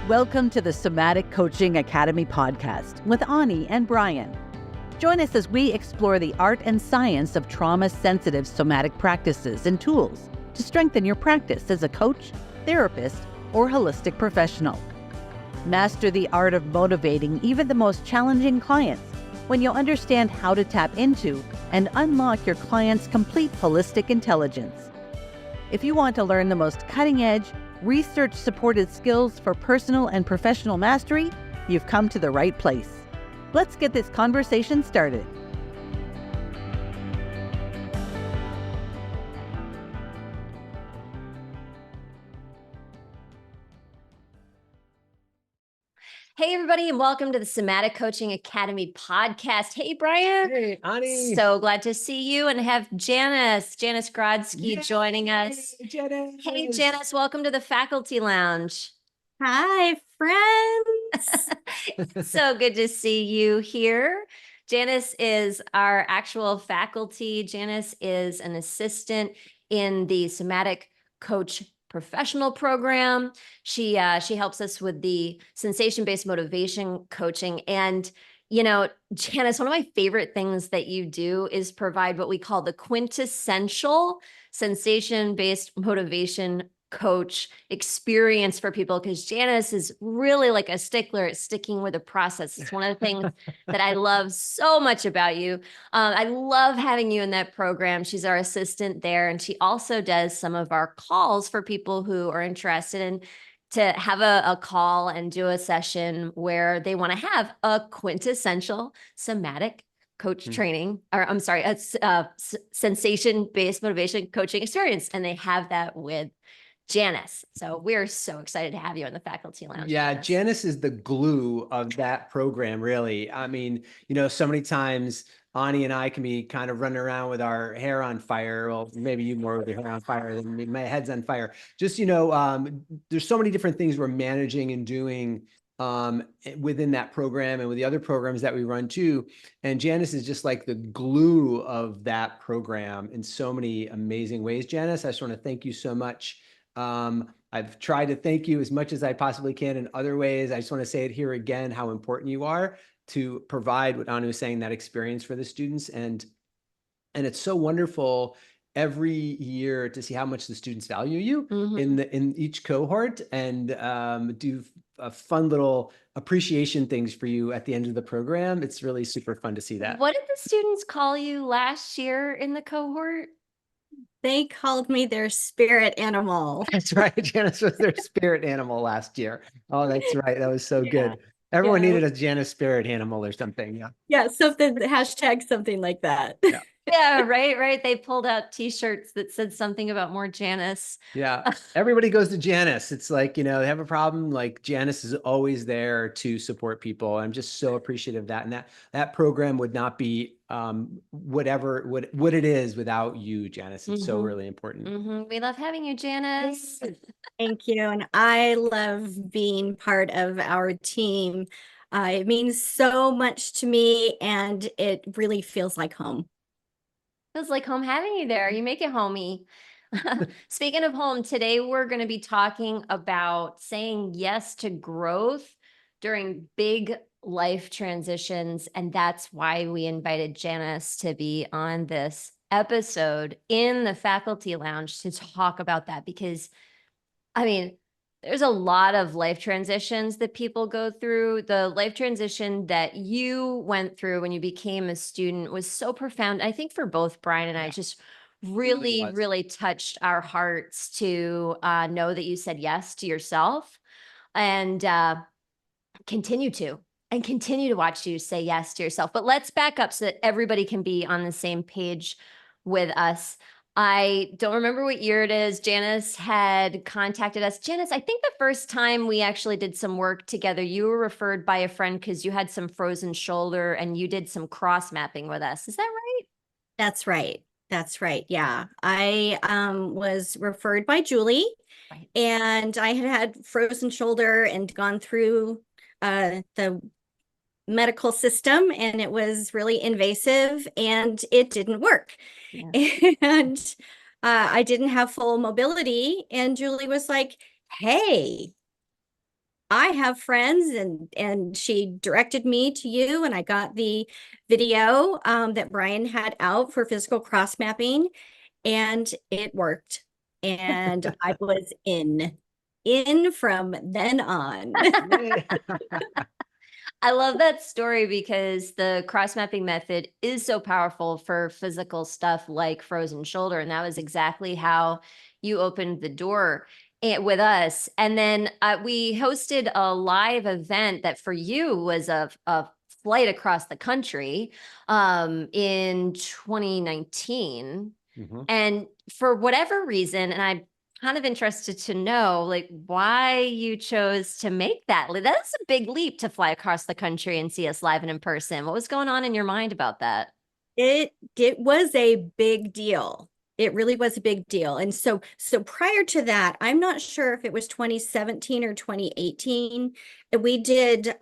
Welcome to the Somatic Coaching Academy podcast with Ani and Brian. Join us as we explore the art and science of trauma-sensitive somatic practices and tools to strengthen your practice as a coach, therapist, or holistic professional. Master the art of motivating even the most challenging clients when you'll understand how to tap into and unlock your client's complete holistic intelligence. If you want to learn the most cutting-edge, research-supported skills for personal and professional mastery, you've come to the right place. Let's get this conversation started. Hey, everybody, and welcome to the Somatic Coaching Academy podcast. Hey, Brian. Hey, Ani. So glad to see you and have Janice Grodski joining us. Janice. Hey, Janice, welcome to the faculty lounge. Hi, friends. So good to see you here. Janice is our actual faculty. Janice is an assistant in the Somatic Coach Professional program. She helps us with the sensation-based motivation coaching. And, you know, Janice, one of my favorite things that you do is provide what we call the quintessential sensation-based motivation coach experience for people, because Janice is really like a stickler at sticking with a process. It's one of the things that I love so much about you. I love having you in that program. She's our assistant there, and she also does some of our calls for people who are interested in to have a call and do a session where they want to have a quintessential somatic coach training, or I'm sorry, a sensation-based motivation coaching experience. And they have that with Janice. So we're so excited to have you in the faculty lounge. Yeah, Janice is the glue of that program, really. I mean, you know, so many times Ani and I can be kind of running around with our hair on fire. Well, maybe you more with your hair on fire than me. My head's on fire. Just, you know, there's so many different things we're managing and doing within that program and with the other programs that we run too. And Janice is just like the glue of that program in so many amazing ways. Janice, I just want to thank you so much. I've tried to thank you as much as I possibly can in other ways. I just want to say it here again, how important you are to provide what Anu was saying, that experience for the students. And it's so wonderful every year to see how much the students value you in each cohort, and do fun little appreciation things for you at the end of the program. It's really super fun to see that. What did the students call you last year in the cohort? They called me their spirit animal. That's right. Janice was their spirit animal last year. Oh, that's right. That was so good. Everyone needed a Janice spirit animal or something. Yeah. Yeah. Something, hashtag something like that. Yeah. Yeah, right. They pulled out t-shirts that said something about more Janice. Yeah. Everybody goes to Janice. It's like, you know, they have a problem. Like Janice is always there to support people. I'm just so appreciative of that. And that program would not be what it is without you, Janice. It's so really important. We love having you, Janice. Thank you. And I love being part of our team. It means so much to me, and it really feels like home. Feels like home having you there. You make it homey. Speaking of home, today we're going to be talking about saying yes to growth during big life transitions. And that's why we invited Janice to be on this episode in the faculty lounge to talk about that. Because, I mean, there's a lot of life transitions that people go through. The life transition that you went through when you became a student was so profound. I think for both Brian and I, just really touched our hearts to know that you said yes to yourself, and continue to watch you say yes to yourself. But let's back up so that everybody can be on the same page with us. I don't remember what year it is. Janice had contacted us. Janice, I think the first time we actually did some work together, you were referred by a friend because you had some frozen shoulder and you did some cross mapping with us. Is that right? That's right. That's right. Yeah. I was referred by Julie, and I had frozen shoulder and gone through the medical system, and it was really invasive and it didn't work. And I didn't have full mobility. And Julie was like, hey, I have friends, and she directed me to you, and I got the video that Brian had out for physical cross mapping, and it worked. And I was in from then on. I love that story because the cross mapping method is so powerful for physical stuff like frozen shoulder. And that was exactly how you opened the door with us. And then we hosted a live event that for you was a flight across the country in 2019. And for whatever reason, and I'm kind of interested to know like why you chose to make that. That's a big leap to fly across the country and see us live and in person. What was going on in your mind about that? It was a big deal. It really was a big deal. And so prior to that, I'm not sure if it was 2017 or 2018, we did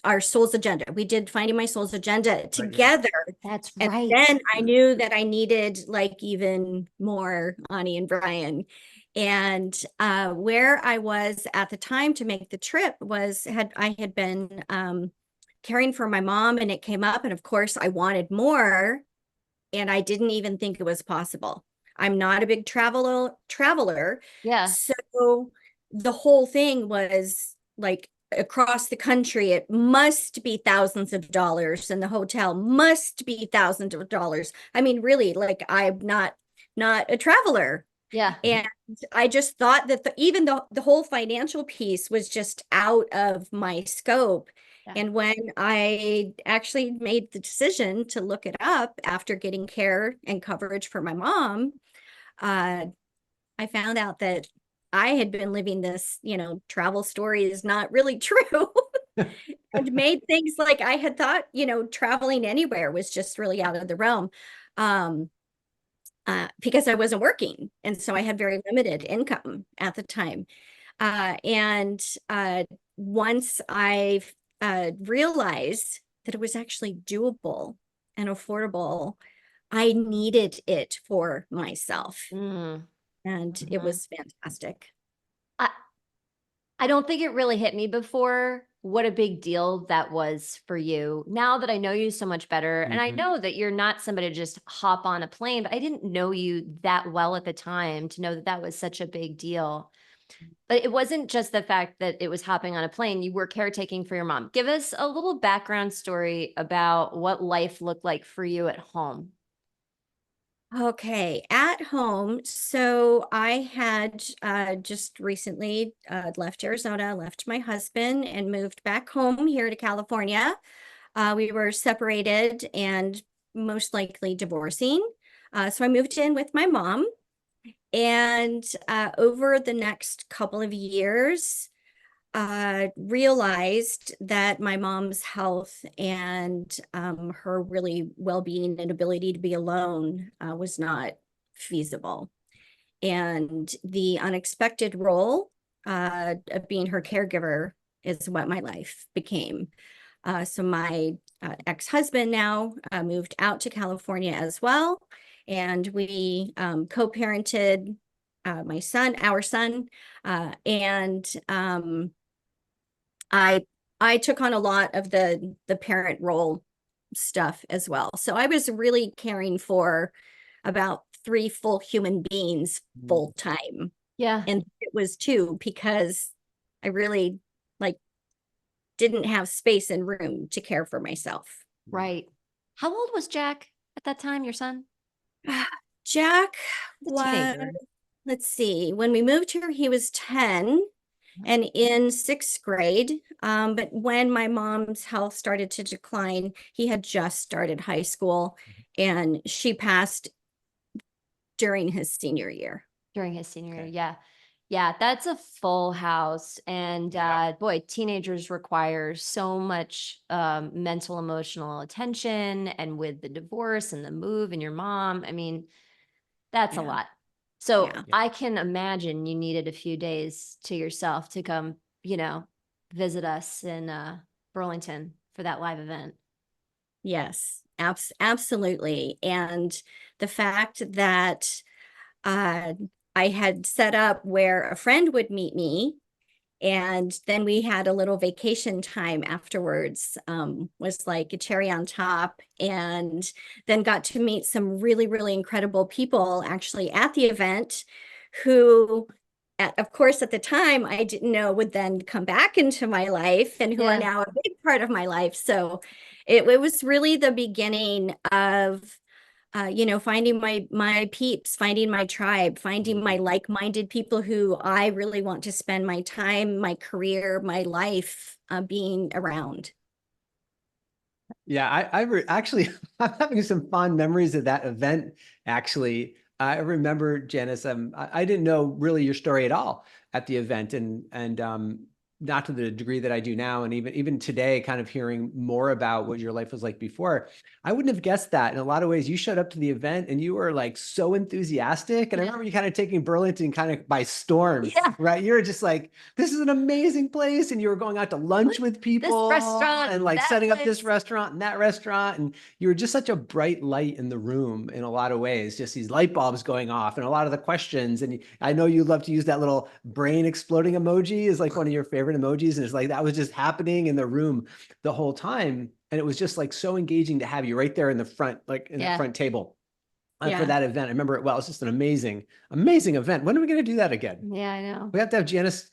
our soul's agenda. We did Finding My Soul's Agenda together. That's and right. then I knew that I needed like even more Ani and Brian. And where I was at the time to make the trip was I had been caring for my mom, and it came up, and of course I wanted more, and I didn't even think it was possible. I'm not a big traveler. Yeah. So the whole thing was like across the country, it must be thousands of dollars, and the hotel must be thousands of dollars. I mean, really, like I'm not a traveler. Yeah. And I just thought that even the whole financial piece was just out of my scope. Yeah. And when I actually made the decision to look it up after getting care and coverage for my mom, I found out that I had been living this, travel story is not really true. And made things like I had thought, traveling anywhere was just really out of the realm. Because I wasn't working. And so I had very limited income at the time. And once I realized that it was actually doable and affordable, I needed it for myself. And it was fantastic. I don't think it really hit me before what a big deal that was for you. Now that I know you so much better, and I know that you're not somebody to just hop on a plane, but I didn't know you that well at the time to know that that was such a big deal. But it wasn't just the fact that it was hopping on a plane. You were caretaking for your mom. Give us a little background story about what life looked like for you at home. Okay, at home. So I had just recently left Arizona, left my husband, and moved back home here to California. We were separated and most likely divorcing. So I moved in with my mom. And over the next couple of years, realized that my mom's health and her really well-being and ability to be alone was not feasible. And the unexpected role of being her caregiver is what my life became. So my ex-husband now moved out to California as well. And we co-parented our son, and I took on a lot of the parent role stuff as well. So I was really caring for about 3 full human beings full time. Yeah. And it was 2 because I really didn't have space and room to care for myself. Right. How old was Jack at that time, your son? Jack was, let's see, when we moved here, he was 10 and in 6th grade. But when my mom's health started to decline, he had just started high school, and she passed during his senior year. During his senior year, yeah. Yeah, that's a full house. And boy, teenagers require so much mental, emotional attention. And with the divorce and the move and your mom, I mean, that's a lot. So I can imagine you needed a few days to yourself to come, visit us in Burlington for that live event. Yes, absolutely. And the fact that I had set up where a friend would meet me, And then we had a little vacation time afterwards, was like a cherry on top, and then got to meet some really, really incredible people actually at the event who, of course, at the time I didn't know would then come back into my life and who are now a big part of my life. So it was really the beginning of finding my peeps, finding my tribe, finding my like-minded people who I really want to spend my time, my career, my life being around. Yeah, actually, I'm having some fond memories of that event. Actually, I remember, Janice, I didn't know really your story at all at the event, and not to the degree that I do now. And even today, kind of hearing more about what your life was like before, I wouldn't have guessed that. In a lot of ways, you showed up to the event and you were like so enthusiastic. And I remember you kind of taking Burlington kind of by storm, right? You were just like, this is an amazing place. And you were going out to lunch with people, this restaurant, and like setting up this place. restaurant and that restaurant. And you were just such a bright light in the room in a lot of ways, just these light bulbs going off and a lot of the questions. And I know you love to use that little brain exploding emoji is like one of your favorite emojis. And it's like, that was just happening in the room the whole time. And it was just like so engaging to have you right there in the front, like in the front table for that event. I remember it well. It's just an amazing, amazing event. When are we going to do that again? Yeah, I know. We have to have Janice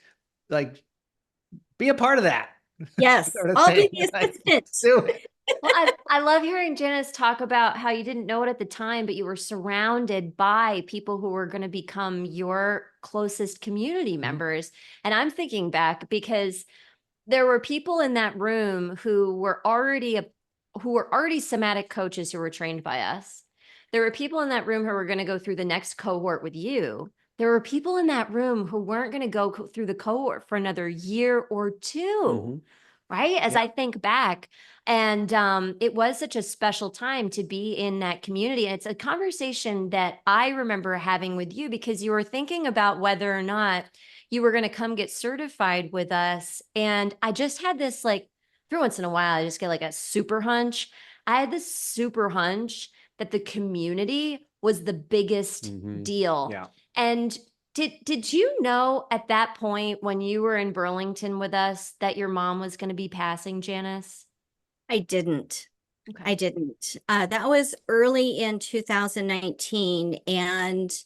like be a part of that. Yes, sort of I'll thing. be the assistant. Do it. Well, I love hearing Janice talk about how you didn't know it at the time, but you were surrounded by people who were going to become your closest community members. And I'm thinking back because there were people in that room who were already somatic coaches who were trained by us. There were people in that room who were going to go through the next cohort with you. There were people in that room who weren't going to go through the cohort for another year or two. Right? As I think back, and it was such a special time to be in that community. And it's a conversation that I remember having with you because you were thinking about whether or not you were going to come get certified with us. And I just had this, like, every once in a while, I just get like a super hunch. I had this super hunch that the community was the biggest deal. Yeah. And did you know at that point when you were in Burlington with us that your mom was going to be passing, Janice? I didn't. Okay. I didn't. That was early in 2019. And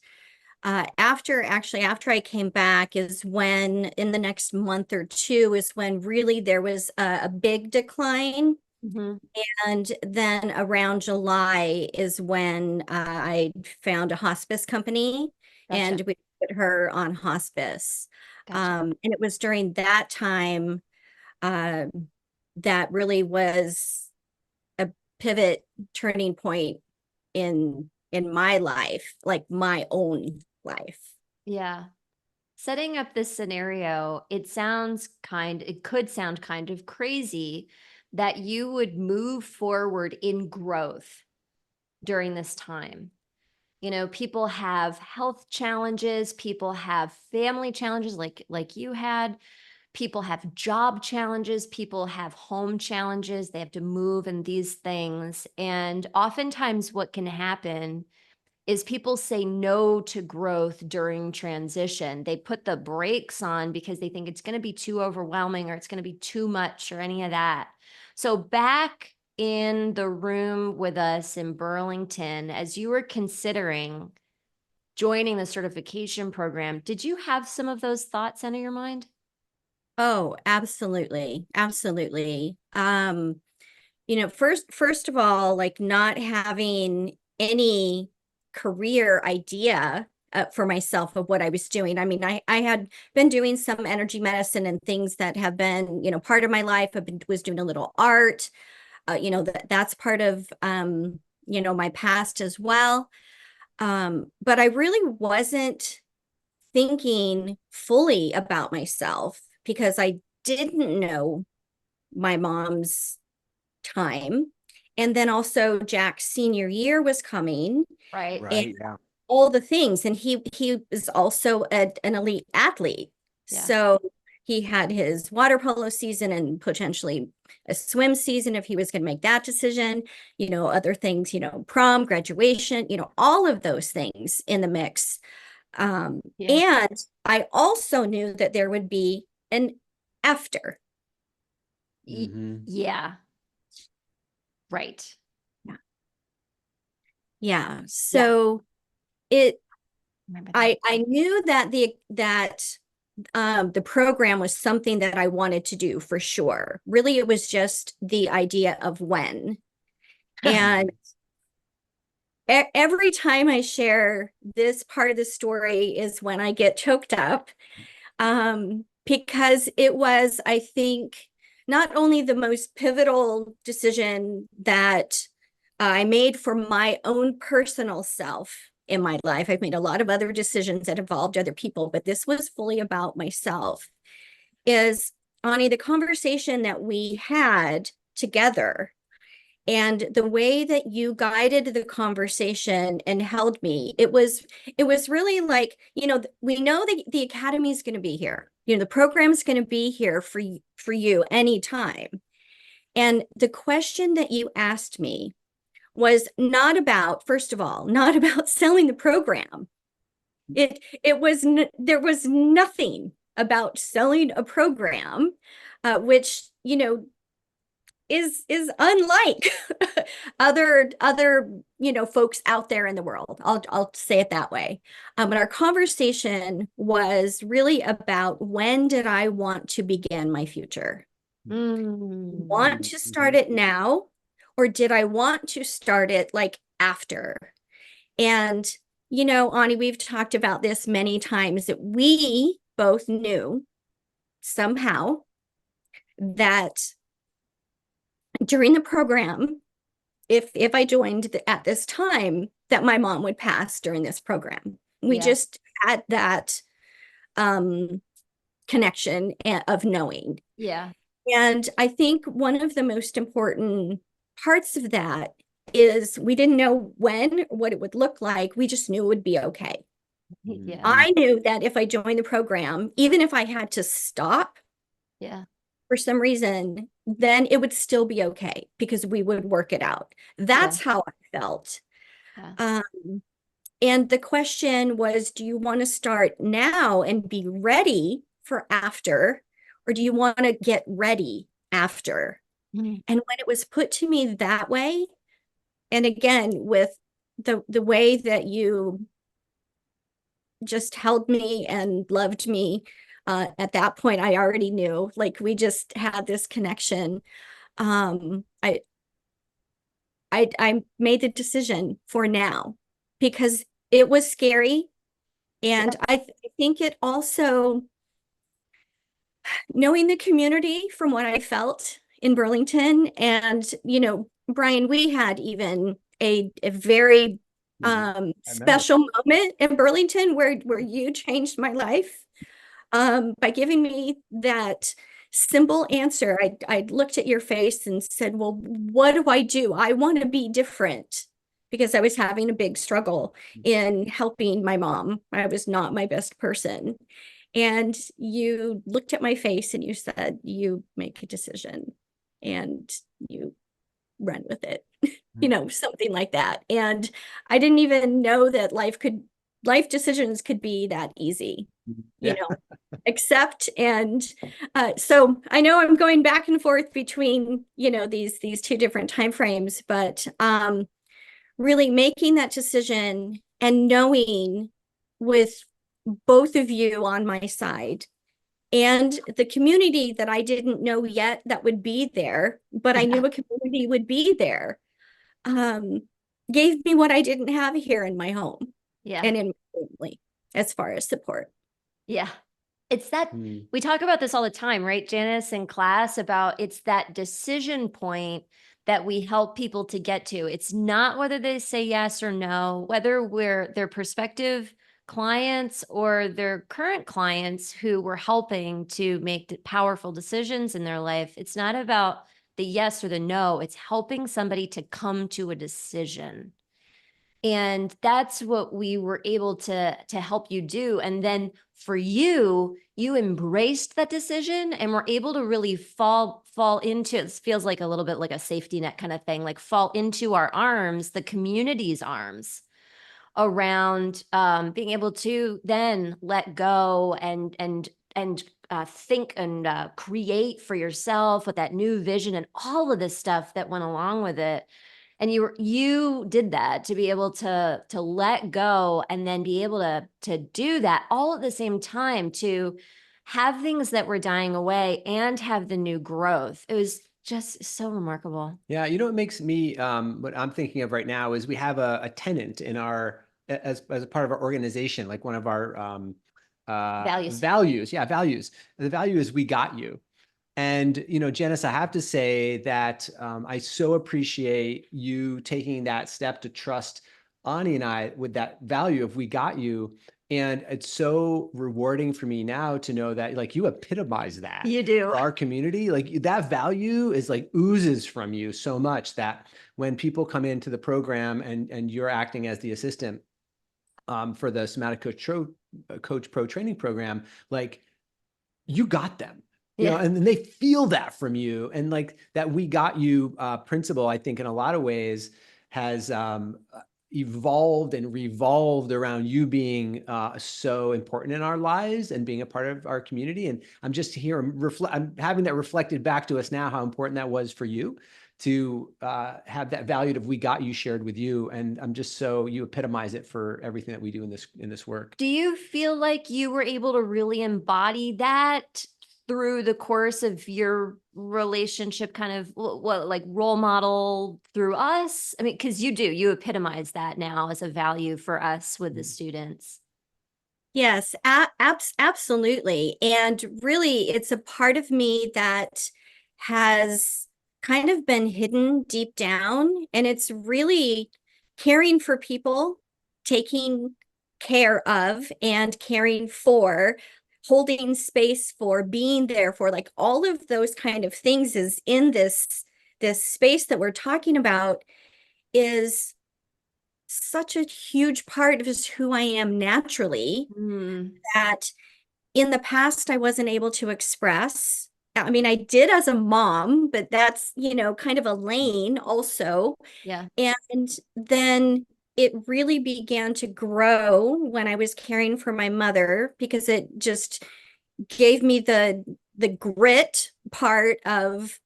after I came back is when, in the next month or two, is when really there was a big decline. And then around July is when I found a hospice company. Gotcha. And we put her on hospice. Gotcha. And it was during that time that really was a pivot turning point in my life, like my own life. Yeah. Setting up this scenario, it could sound kind of crazy that you would move forward in growth during this time. You know, people have health challenges, people have family challenges like you had, people have job challenges, people have home challenges, they have to move and these things. And oftentimes what can happen is people say no to growth during transition. They put the brakes on because they think it's going to be too overwhelming or it's going to be too much or any of that. So back in the room with us in Burlington, as you were considering joining the certification program, did you have some of those thoughts enter your mind? Oh, absolutely. Absolutely. First of all, like not having any career idea for myself of what I was doing. I mean, I had been doing some energy medicine and things that have been, part of my life. Was doing a little art, that's part of, my past as well. But I really wasn't thinking fully about myself because I didn't know my mom's time. And then also Jack's senior year was coming. Right. And Yeah. all the things. And he was also an elite athlete. Yeah. So he had his water polo season and potentially a swim season if he was going to make that decision, other things, prom, graduation, all of those things in the mix. And I also knew that there would be and after. Mhm. Yeah. Right. Yeah. So it, Remember that. I knew that the program was something that I wanted to do for sure. Really, it was just the idea of when. And every time I share this part of the story is when I get choked up, because it was, I think, not only the most pivotal decision that I made for my own personal self in my life. I've made a lot of other decisions that involved other people, but this was fully about myself. Is, Ani, the conversation that we had together and the way that you guided the conversation and held me, it was really like, we know that the academy is going to be here, the program is going to be here for you anytime. And the question that you asked me was not about, first of all, not about selling the program. It was there was nothing about selling a program, which is unlike other folks out there in the world. I'll say it that way. But our conversation was really about, when did I want to begin my future? Want to start it now, or did I want to start it like after? And Ani, we've talked about this many times, that we both knew somehow that during the program, if I joined at this time, that my mom would pass during this program. We just had that connection of knowing. Yeah. And I think one of the most important parts of that is, we didn't know when, what it would look like. We just knew it would be okay. Yeah. I knew that if I joined the program, even if I had to stop for some reason, then it would still be okay, because we would work it out. That's how I felt. Yeah. And the question was, do you want to start now and be ready for after, or do you want to get ready after? And when it was put to me that way, and again, with the way that you just held me and loved me, at that point, I already knew, like, we just had this connection. I made the decision for now, because it was scary. And I think it also, knowing the community from what I felt in Burlington, and, Brian, we had even a very special moment in Burlington where you changed my life, by giving me that simple answer. I looked at your face and said, well, what do? I want to be different, because I was having a big struggle in helping my mom. I was not my best person. And you looked at my face and you said, you make a decision and you run with it, something like that. And I didn't even know that life decisions could be that easy, accept. And so I know I'm going back and forth between, these two different timeframes, but really making that decision and knowing, with both of you on my side, and the community that I didn't know yet that would be there, but I knew a community would be there, gave me what I didn't have here in my home and in my family, as far as support. Yeah. It's that we talk about this all the time, right, Janice, in class, about it's that decision point that we help people to get to. It's not whether they say yes or no, whether we're their prospective clients or their current clients who we're helping to make powerful decisions in their life. It's not about the yes or the no. It's helping somebody to come to a decision. And that's what we were able to help you do. And then for you, you embraced that decision and were able to really fall into, it feels like a little bit like a safety net kind of thing, like fall into our arms, the community's arms, around being able to then let go and think and create for yourself with that new vision and all of this stuff that went along with it. And you did that to be able to let go and then be able to do that all at the same time, to have things that were dying away and have the new growth. It was just so remarkable. Yeah, you know what makes me what I'm thinking of right now is we have a tenant in our as a part of our organization, like one of our values. Yeah, values. The value is we got you. And, you know, Janice, I have to say that I so appreciate you taking that step to trust Ani and I with that value of we got you. And it's so rewarding for me now to know that like you epitomize that You do. for our community. Like that value is like oozes from you so much that when people come into the program and you're acting as the assistant for the Somatic Coach Pro training program, like you got them. You know, and then they feel that from you, and like that we got you principle, I think in a lot of ways has evolved and revolved around you being so important in our lives and being a part of our community. And I'm just here, I'm having that reflected back to us now, how important that was for you to have that value of we got you shared with you. And I'm just so, you epitomize it for everything that we do in this work. Do you feel like you were able to really embody that through the course of your relationship, kind of what like role model through us? I mean, because you epitomize that now as a value for us with the students. Yes, absolutely. And really, it's a part of me that has kind of been hidden deep down. And it's really caring for people, taking care of and caring for, holding space for, being there for, like all of those kind of things is in this space that we're talking about is such a huge part of just who I am naturally that in the past I wasn't able to express. I mean, I did as a mom, but that's, you know, kind of a lane also. Yeah. And then it really began to grow when I was caring for my mother, because it just gave me the grit part of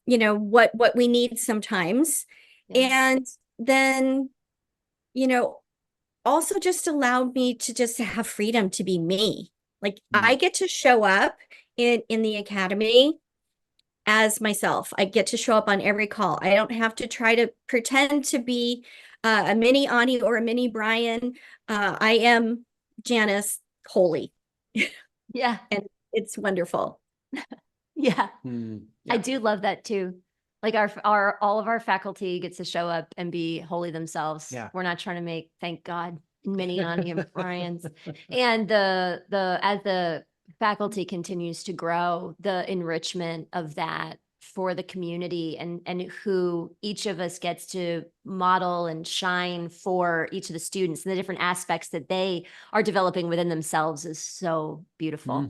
you know, what we need sometimes. And then, you know, also just allowed me to just have freedom to be me. Like I get to show up in the academy as myself. I get to show up on every call. I don't have to try to pretend to be a mini Ani or a mini Brian. I am Janice wholly. Yeah. And it's wonderful. Yeah. I do love that too. Like our all of our faculty gets to show up and be wholly themselves. Yeah. We're not trying to make, thank God, many Ani and Brian's. And as the faculty continues to grow, the enrichment of that for the community and who each of us gets to model and shine for each of the students and the different aspects that they are developing within themselves is so beautiful.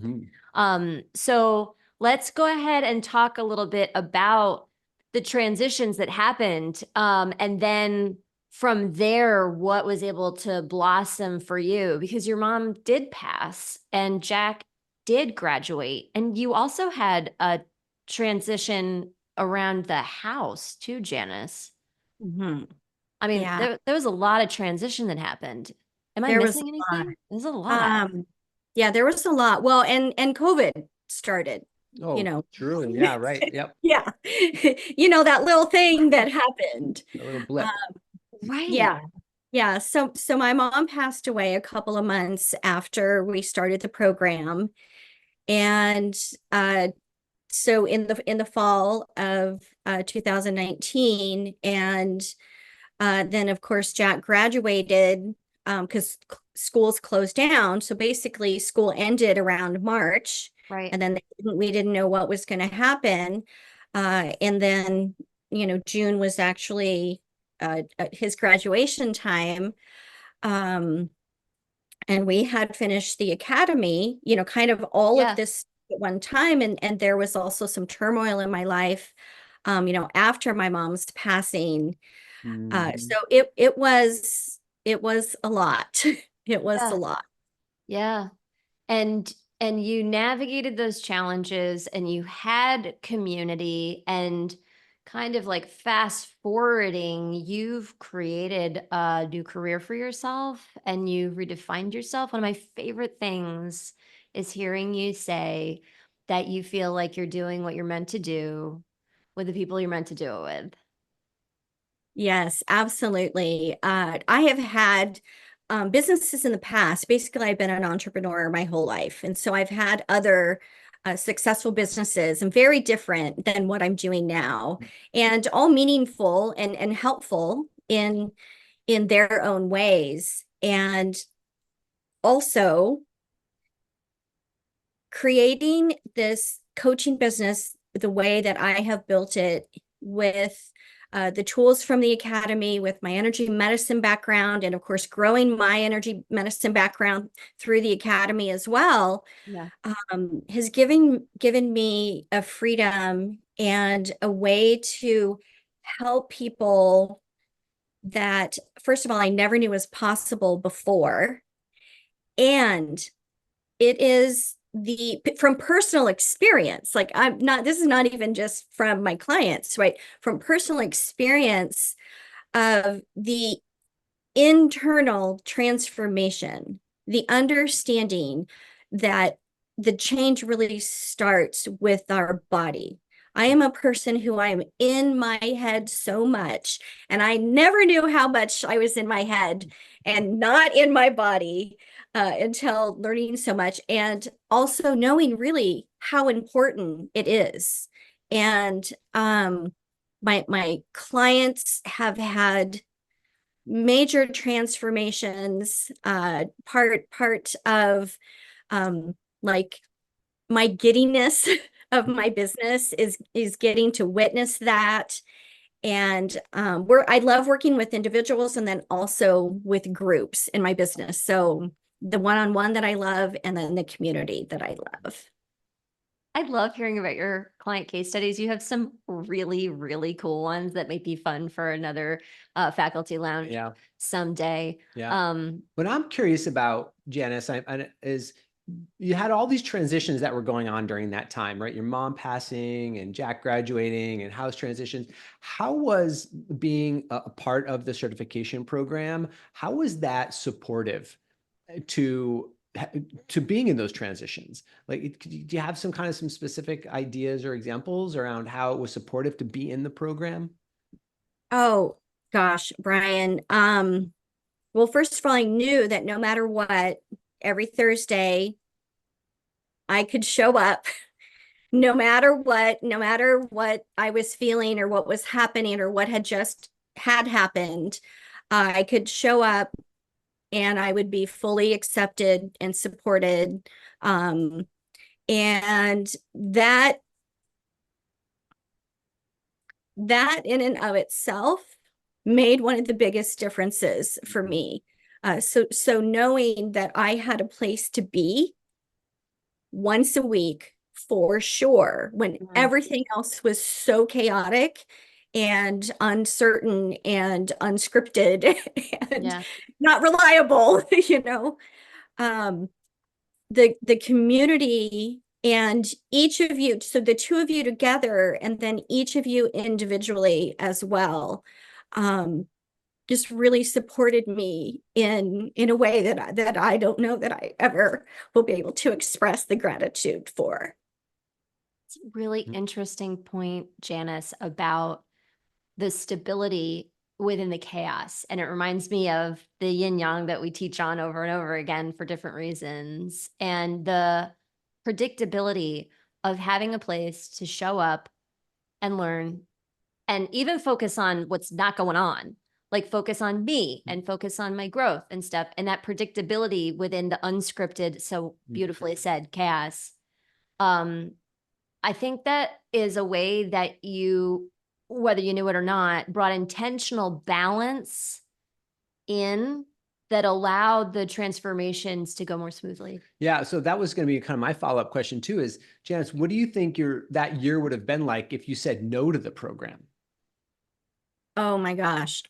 So let's go ahead and talk a little bit about the transitions that happened. And then from there, what was able to blossom for you? Because your mom did pass and Jack did graduate. And you also had a transition around the house too, Janice. I mean, there was a lot of transition that happened. Am I missing anything? There's a lot. Yeah, there was a lot. Well, and COVID started. Oh, you know, truly. Yeah, right. Yep. Yeah. You know, that little thing that happened. A little blip. Right. Yeah. Yeah. So my mom passed away a couple of months after we started the program. And so in the fall of 2019, and then of course Jack graduated because schools closed down. So basically school ended around March. Right. And then we didn't know what was going to happen. And then, you know, June was actually his graduation time. And we had finished the academy, you know, kind of all of this at one time. And there was also some turmoil in my life, you know, after my mom's passing. So it was a lot. It was a lot. Yeah. And you navigated those challenges and you had community, and kind of like fast forwarding, you've created a new career for yourself and you've redefined yourself. One of my favorite things is hearing you say that you feel like you're doing what you're meant to do with the people you're meant to do it with. Yes, absolutely. I have had businesses in the past. Basically, I've been an entrepreneur my whole life. And so I've had other successful businesses and very different than what I'm doing now, and all meaningful and helpful in their own ways. And also creating this coaching business the way that I have built it, with the tools from the academy, with my energy medicine background, and of course, growing my energy medicine background through the academy as well, Yeah. has given me a freedom and a way to help people that, first of all, I never knew was possible before. And it is from personal experience. Like, this is not even just from my clients, right? From personal experience of the internal transformation, the understanding that the change really starts with our body. I am a person who I am in my head so much, and I never knew how much I was in my head and not in my body until learning so much, and also knowing really how important it is. And my clients have had major transformations. Part of like my giddiness of my business is getting to witness that. And I love working with individuals and then also with groups in my business. So the one-on-one that I love, and then the community that I love. I love hearing about your client case studies. You have some really, really cool ones that might be fun for another faculty lounge someday. Yeah. What I'm curious about, Janice, is you had all these transitions that were going on during that time, right? Your mom passing and Jack graduating and house transitions. How was being a part of the certification program, how was that supportive to being in those transitions? Like, do you have some specific ideas or examples around how it was supportive to be in the program? Oh gosh, Brian. Well, first of all, I knew that no matter what, every Thursday I could show up, no matter what I was feeling or what was happening or what had happened. I could show up and I would be fully accepted and supported. And that in and of itself made one of the biggest differences for me. So knowing that I had a place to be once a week for sure, when everything else was so chaotic and uncertain and unscripted and not reliable, the community and each of you, so the two of you together and then each of you individually as well, just really supported me in a way that I don't know that I ever will be able to express the gratitude for. It's a really interesting point, Janice, about the stability within the chaos. And it reminds me of the yin yang that we teach on over and over again for different reasons. And the predictability of having a place to show up and learn and even focus on what's not going on, like focus on me and focus on my growth and stuff. And that predictability within the unscripted, so beautifully said, chaos. I think that is a way that you, whether you knew it or not, brought intentional balance in that allowed the transformations to go more smoothly. Yeah, so that was going to be kind of my follow-up question too, is Janice, what do you think that year would have been like if you said no to the program? Oh my gosh.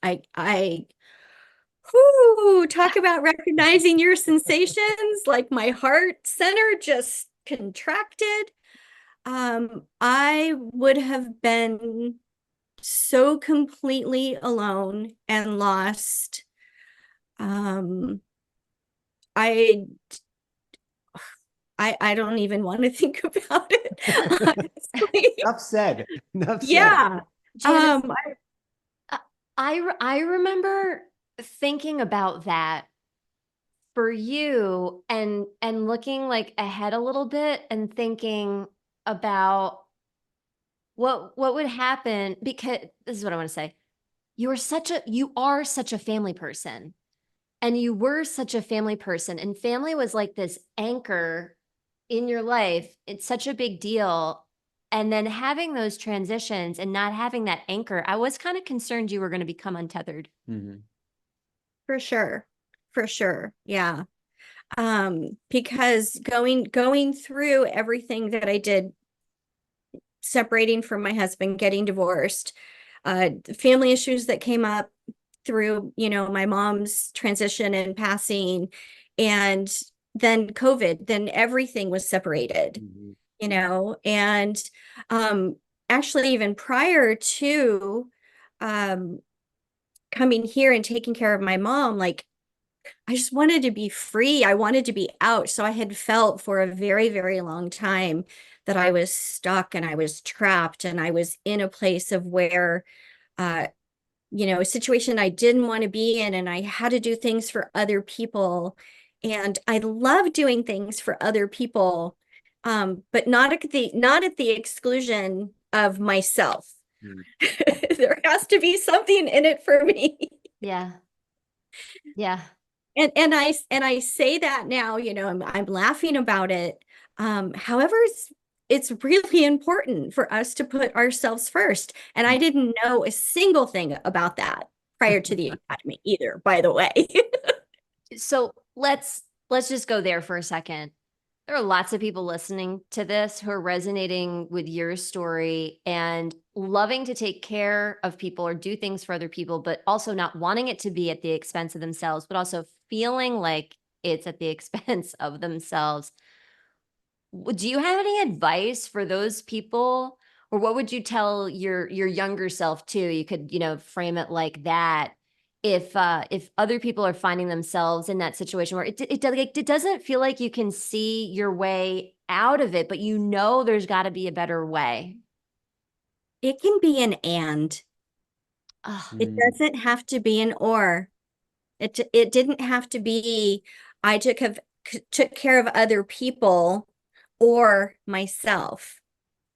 Whoo, talk about recognizing your sensations. Like my heart center just contracted. I would have been so completely alone and lost. I I don't even want to think about it, honestly. Enough said. Enough said. Yeah. Janice, I remember thinking about that for you and looking like ahead a little bit and thinking about what would happen, because this is what I want to say. You are such a family person, and you were such a family person, and family was like this anchor in your life. It's such a big deal. And then having those transitions and not having that anchor, I was kind of concerned you were going to become untethered. Mm-hmm. For sure. For sure. Yeah. Because going through everything that I did, separating from my husband, getting divorced, family issues that came up through, my mom's transition and passing, and then COVID, then everything was separated, and actually even prior to coming here and taking care of my mom, like I just wanted to be free. I wanted to be out. So I had felt for a very, very long time that I was stuck and I was trapped and I was in a place of where, a situation I didn't want to be in, and I had to do things for other people. And I love doing things for other people, but not at the exclusion of myself. There has to be something in it for me. Yeah. Yeah. And I say that now, I'm laughing about it. However, it's really important for us to put ourselves first. And I didn't know a single thing about that prior to the academy either, by the way. So let's just go there for a second. There are lots of people listening to this who are resonating with your story and loving to take care of people or do things for other people, but also not wanting it to be at the expense of themselves, but also feeling like it's at the expense of themselves. Do you have any advice for those people, or what would you tell your younger self too? You could, frame it like that. If other people are finding themselves in that situation where it doesn't feel like you can see your way out of it, but there's got to be a better way. It can be an and. It doesn't have to be an or. It didn't have to be I took care of other people or myself.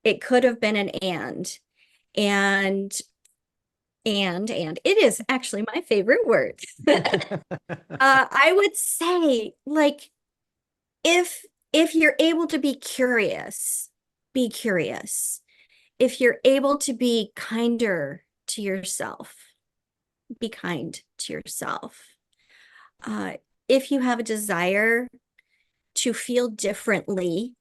It could have been an and it is actually my favorite word. I would say, like, if you're able to be curious, be curious. If you're able to be kinder to yourself, be kind to yourself. If you have a desire to feel differently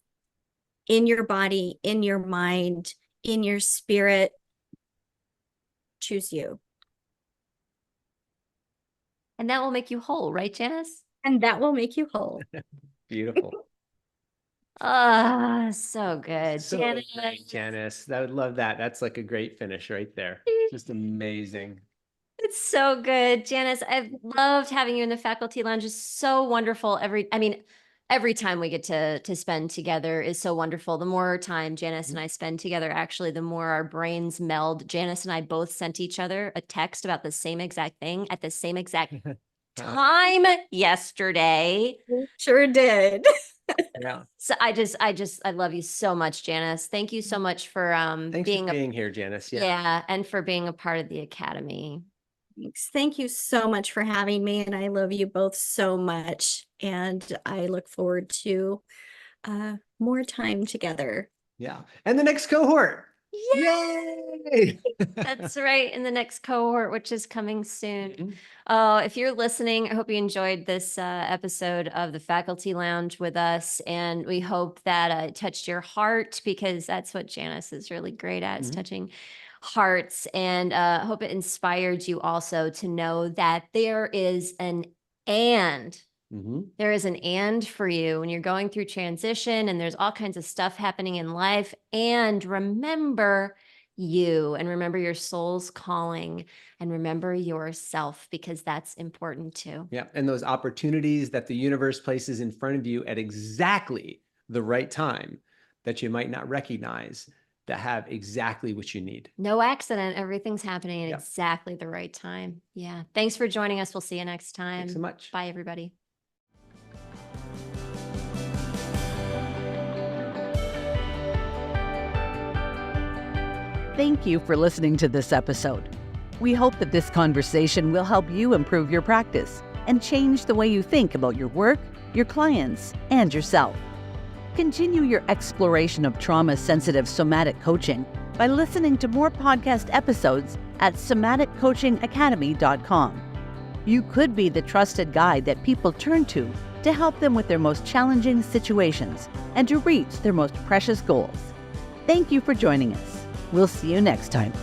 in your body, in your mind, in your spirit, choose you. And that will make you whole, right, Janice? And that will make you whole. Beautiful. So good. So Janice. great, Janice. I would love that. That's like a great finish right there. Just amazing. It's so good. Janice, I've loved having you in the faculty lounge. It's so wonderful. Every time we get to spend together is so wonderful. The more time Janice and I spend together, actually, the more our brains meld. Janice and I both sent each other a text about the same exact thing at the same exact time yesterday. Sure did. Yeah. So I love you so much, Janice. Thank you so much for Thanks for being here, Janice. Yeah, and for being a part of the academy. Thanks. Thank you so much for having me. And I love you both so much. And I look forward to more time together. Yeah. And the next cohort. Yay! That's right. In the next cohort, which is coming soon. If you're listening, I hope you enjoyed this episode of the Faculty Lounge with us. And we hope that it touched your heart, because that's what Janice is really great at, is touching hearts, and hope it inspired you also to know that there is an and. There is an and for you when you're going through transition and there's all kinds of stuff happening in life. And remember you, and remember your soul's calling, and remember yourself, because that's important too. Yeah. And those opportunities that the universe places in front of you at exactly the right time that you might not recognize, that have exactly what you need. No accident. Everything's happening at exactly the right time. Yeah. Thanks for joining us. We'll see you next time. Thanks so much. Bye, everybody. Thank you for listening to this episode. We hope that this conversation will help you improve your practice and change the way you think about your work, your clients, and yourself. Continue your exploration of trauma-sensitive somatic coaching by listening to more podcast episodes at somaticcoachingacademy.com. You could be the trusted guide that people turn to help them with their most challenging situations and to reach their most precious goals. Thank you for joining us. We'll see you next time.